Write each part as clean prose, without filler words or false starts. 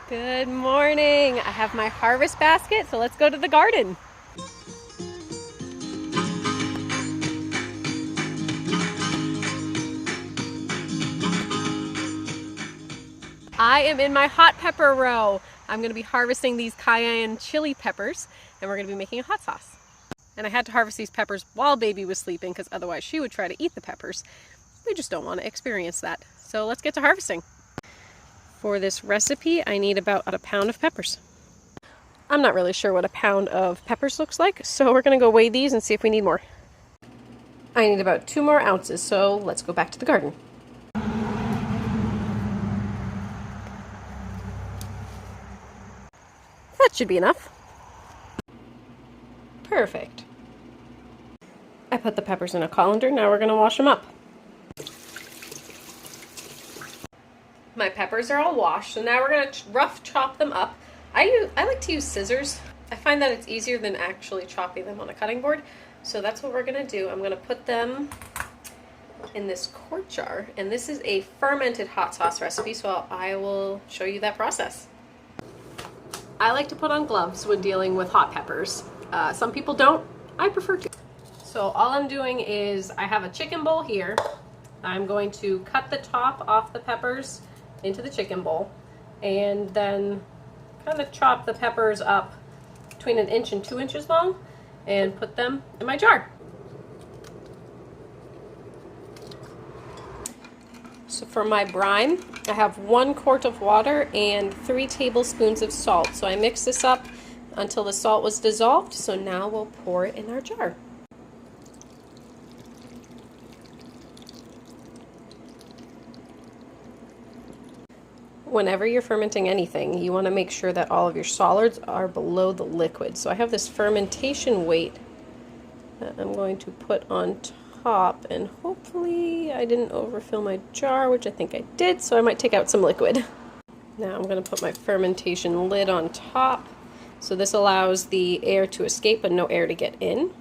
Good morning. I have my harvest basket, so let's go to the garden. I am in my hot pepper row. I'm going to be harvesting these cayenne chili peppers, and we're going to be making a hot sauce. And I had to harvest these peppers while baby was sleeping because otherwise she would try to eat the peppers. We just don't want to experience that. So let's get to harvesting. For this recipe, I need about a pound of peppers. I'm not really sure what a pound of peppers looks like, so we're going to go weigh these and see if we need more. I need about 2 more ounces, so let's go back to the garden. That should be enough. Perfect. I put the peppers in a colander, now we're going to wash them up. My peppers are all washed, so now we're going to rough chop them up. I like to use scissors. I find that it's easier than actually chopping them on a cutting board. So that's what we're going to do. I'm going to put them in this quart jar, and this is a fermented hot sauce recipe, so I will show you that process. I like to put on gloves when dealing with hot peppers. Some people don't. I prefer to. So all I'm doing is I have a chicken bowl here. I'm going to cut the top off the peppers into the chicken bowl and then kind of chop the peppers up between 1 inch and 2 inches long and put them in my jar. So for my brine, I have 1 quart of water and 3 tablespoons of salt. So I mixed this up until the salt was dissolved. So now we'll pour it in our jar. Whenever you're fermenting anything, you want to make sure that all of your solids are below the liquid. So I have this fermentation weight that I'm going to put on top, and hopefully I didn't overfill my jar, which I think I did, so I might take out some liquid. Now I'm going to put my fermentation lid on top, so this allows the air to escape but no air to get in.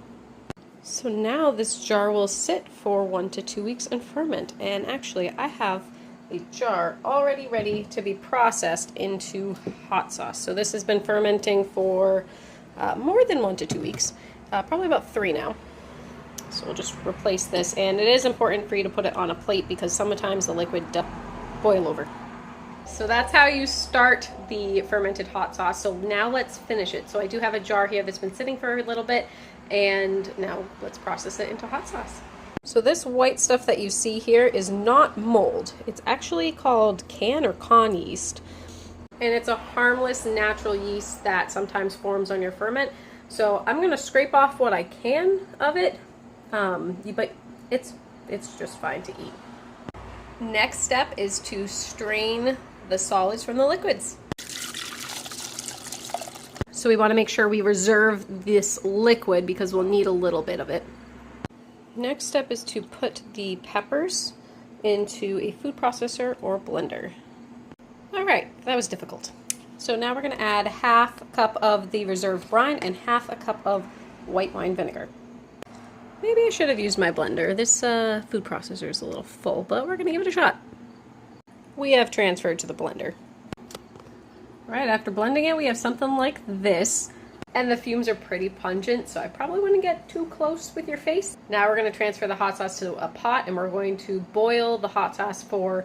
So now this jar will sit for 1 to 2 weeks and ferment, and actually I have a jar already ready to be processed into hot sauce. So this has been fermenting for more than 1 to 2 weeks, probably about 3 now. So we'll just replace this, and it is important for you to put it on a plate because sometimes the liquid does boil over. So that's how you start the fermented hot sauce. So now let's finish it. So I do have a jar here that's been sitting for a little bit, and now let's process it into hot sauce. So this white stuff that you see here is not mold. It's actually called can or con yeast. And it's a harmless natural yeast that sometimes forms on your ferment. So I'm going to scrape off what I can of it, but it's just fine to eat. Next step is to strain the solids from the liquids. So we want to make sure we reserve this liquid because we'll need a little bit of it. Next step is to put the peppers into a food processor or blender. Alright, that was difficult. So now we're going to add 1/2 cup of the reserved brine and 1/2 cup of white wine vinegar. Maybe I should have used my blender. This food processor is a little full, but we're going to give it a shot. We have transferred to the blender. Alright, after blending it, we have something like this. And the fumes are pretty pungent, so I probably wouldn't get too close with your face. Now we're going to transfer the hot sauce to a pot, and we're going to boil the hot sauce for,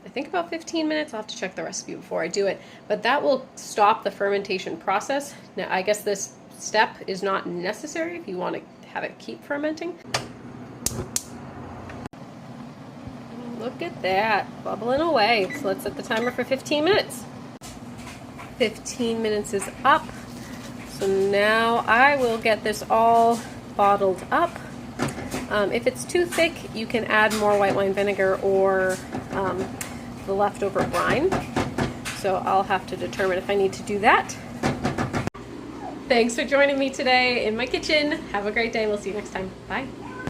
I think, about 15 minutes. I'll have to check the recipe before I do it. But that will stop the fermentation process. Now, I guess this step is not necessary if you want to have it keep fermenting. Look at that, bubbling away. So let's set the timer for 15 minutes. 15 minutes is up. So now I will get this all bottled up. If it's too thick, you can add more white wine vinegar or the leftover brine. So I'll have to determine if I need to do that. Thanks for joining me today in my kitchen. Have a great day. We'll see you next time. Bye.